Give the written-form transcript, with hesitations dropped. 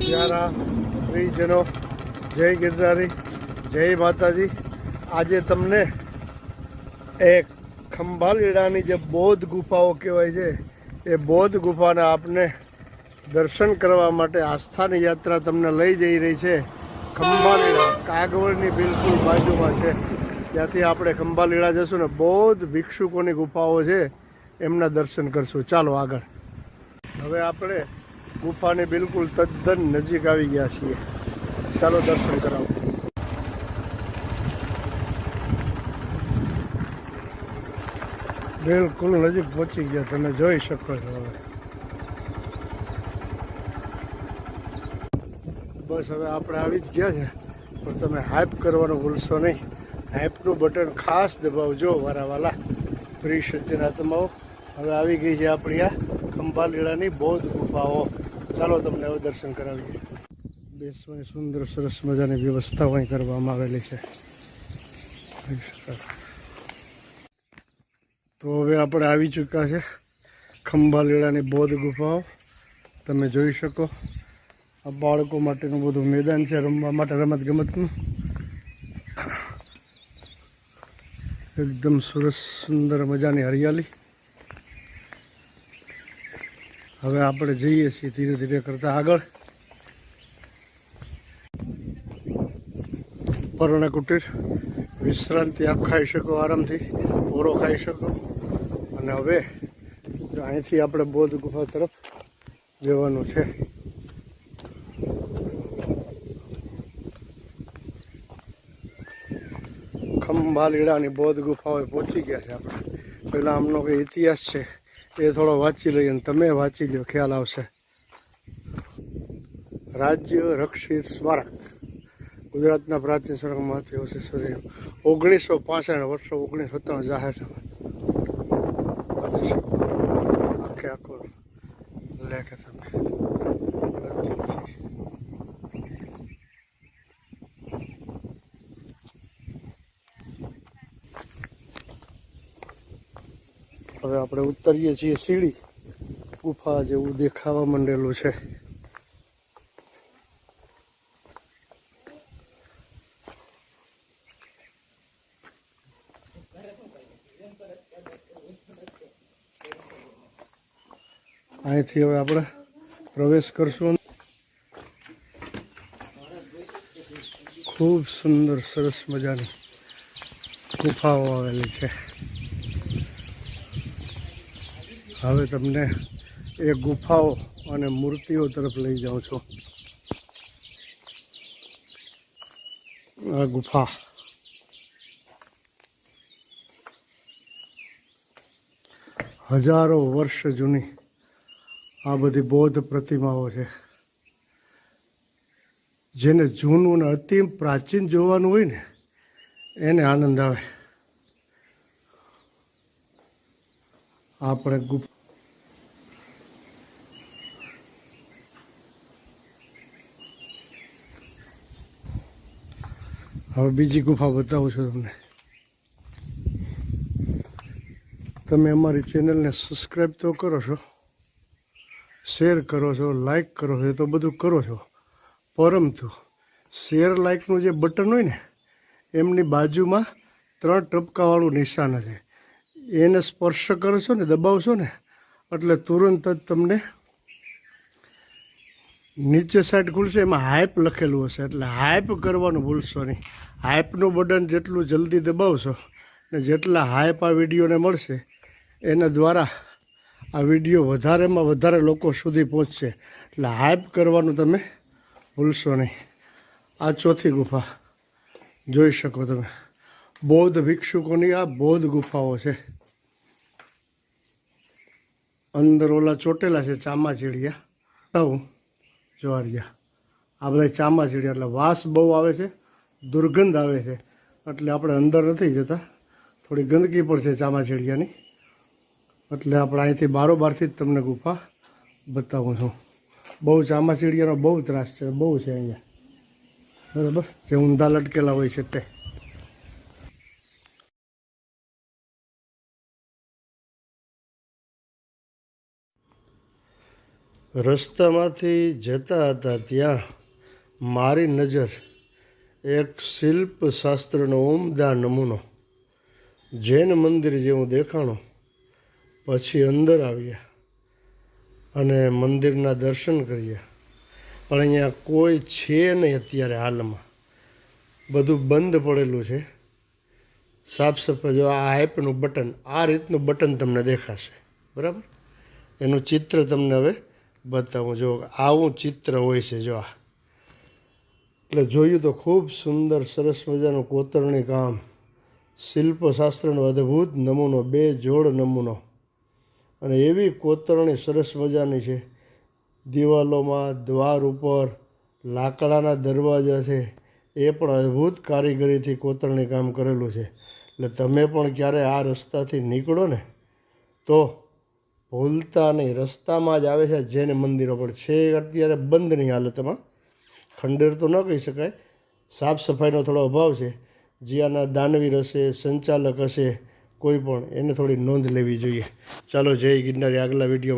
प्यारा प्रियजनो, जय गिरधारी, जय माताजी। આજે તમને એક ખંભાલીડાની જે બૌદ્ધ ગુફાઓ કહેવાય છે એ બૌદ્ધ ગુફાના આપને દર્શન કરવા માટે આસ્થાની યાત્રા તમને લઈ જઈ રહી છે। ખંભાલીડા કાગવડની બિલકુલ બાજુમાં છે, ત્યાંથી આપણે ખંભાલીડા જશું ને બૌદ્ધ ભિક્ષુકોની ગુફાઓ છે એમના દર્શન કરશું। ચાલો આગળ। હવે આપણે ગુફાની બિલકુલ તદ્દન નજીક આવી ગયા છીએ, ચાલો દર્શન કરાવો। બિલકુલ નજીક પહોંચી ગયા, તમે જોઈ શકો છો। હવે બસ હવે આપણે આવી જ ગયા છે, પણ તમે હાઇપ કરવાનું ભૂલશો નહીં। હાઇપનું બટન ખાસ દબાવજો વારાવાલા પ્રિય સજ્જન આત્માઓ। હવે આવી ગઈ છે આપણી આ ખંભાલીડાની બૌદ્ધ ગુફાઓ, ચાલો તમને હવે દર્શન કરાવીએ। બેસવાની સુંદર સરસ મજાની વ્યવસ્થાઓ અહીં કરવામાં આવેલી છે। તો હવે આપણે આવી ચૂક્યા છે ખંભાલીડાની બૌદ્ધ ગુફાઓ, તમે જોઈ શકો। આ બાળકો માટેનું બધું મેદાન છે રમવા માટે, રમત ગમતનું એકદમ સરસ સુંદર મજાની હરિયાળી। હવે આપણે જઈએ છીએ ધીરે ધીરે કરતા આગળ। પર્ણ કુટીર, વિશ્રાંતિ આપ ખાઈ શકો, આરામથી પોરો ખાઈ શકો। અને હવે અહીંથી આપણે બૌદ્ધ ગુફા તરફ જવાનું છે। ખંભાલીડાની બૌદ્ધ ગુફાઓએ પહોંચી ગયા છે આપણે। પહેલાં આમનો કંઈ ઇતિહાસ છે એ થોડો વાંચી લઈએ અને તમે વાંચી લો, ખ્યાલ આવશે। રાજ્ય રક્ષિત સ્મારક ગુજરાતના પ્રાચીન સ્મારકમાંથી અવશેષો 1965 વર્ષો 1997 જાહેર આખે આખો લેખ તમે હવે આપણે ઉતરીએ છીએ સીડી, ગુફા જેવું દેખાવા માંડેલું છે। અહીંથી હવે આપણે પ્રવેશ કરશું। ખૂબ સુંદર સરસ મજાની ગુફાઓ આવેલી છે। હવે તમને એ ગુફાઓ અને મૂર્તિઓ તરફ લઈ જાઉં છું। આ ગુફા હજારો વર્ષ જૂની આ બધી બૌદ્ધ પ્રતિમાઓ છે, જેને જૂનું અને અતિ પ્રાચીન જોવાનું હોય ને એને આનંદ આવે। આપણે હવે બીજી ગુફા બતાવું છું તમને। તમે અમારી ચેનલને સબસ્ક્રાઈબ તો કરો છો, શેર કરો છો, લાઈક કરો છો, એ તો બધું કરો છો, પરંતુ શેર લાઈકનું જે બટન હોય ને એમની બાજુમાં 3 ટપકાવાળું નિશાન છે, એને સ્પર્શ કરશો ને, દબાવશો ને એટલે તુરંત જ તમને નીચે સાઈડ ખુલશે, એમાં હાઇપ લખેલું હશે, એટલે હાઇપ કરવાનું ભૂલશો નહીં। હાઇપનું બટન જેટલું જલ્દી દબાવશો ને જેટલા હાઇપ આ વિડીયોને મળશે એના દ્વારા આ વિડીયો વધારેમાં વધારે લોકો સુધી પહોંચશે, એટલે હાઇપ કરવાનું તમે ભૂલશો નહીં। આ ચોથી ગુફા જોઈ શકો તમે, બૌદ્ધ ભિક્ષુકોની આ બૌદ્ધ ગુફાઓ છે। અંદર ઓલા ચોટેલા છે ચામાચીડિયા, જોવારિયા, આ બધા ચામાચીડિયા, એટલે વાસ બહુ આવે છે, દુર્ગંધ આવે છે, એટલે આપણે અંદર નથી જતા, થોડી ગંદકી પણ છે ચામાચીડિયાની, એટલે આપણે અહીંથી બારોબારથી જ તમને ગુફા બતાવું છું। બહુ ચામાચીડિયાનો બહુ ત્રાસ છે, બહુ છે અહીંયા, બરાબર, જે ઊંધા લટકેલા હોય છે તે। રસ્તામાંથી જતા હતા ત્યાં મારી નજર એક શિલ્પશાસ્ત્રનો ઉમદા નમૂનો જૈન મંદિર જેવું દેખાણું. પછી અંદર આવ્યા અને મંદિરના દર્શન કર્યા. પણ અહીંયા કોઈ છે નહીં અત્યારે હાલમાં, બધું બંધ પડેલું છે. સાફ સફાઈ જો આ એપનું બટન, આ રીતનું બટન તમને દેખાશે, બરાબર. એનું ચિત્ર તમને હવે બતાવું. જો આવું ચિત્ર હોય છે. જો આ એટલે જોયું તો ખૂબ સુંદર સરસ મજાનું કોતરણી કામ, શિલ્પશાસ્ત્રનો અદ્ભુત નમૂનો, 2 જોડ નમૂનો. અને એવી કોતરણી સરસ મજાની છે. દિવાલોમાં, દ્વાર ઉપર લાકડાના દરવાજા છે, એ પણ અદ્ભુત કારીગરીથી કોતરણી કામ કરેલું છે. એટલે તમે પણ ક્યારે આ રસ્તાથી નીકળો ને તો ભૂલતા નહીં. રસ્તામાં જ આવે છે જૈન મંદિરો, પણ છે અત્યારે બંધની હાલતમાં. ખંડેર તો ન કહી શકાય, સાફ સફાઈનો થોડો અભાવ છે. જ્યાંના દાનવીર હશે, સંચાલક હશે કોઈ પણ, એને થોડી નોંધ લેવી જોઈએ. ચાલો, જય ગિરનારી. આગલા વિડીયોમાં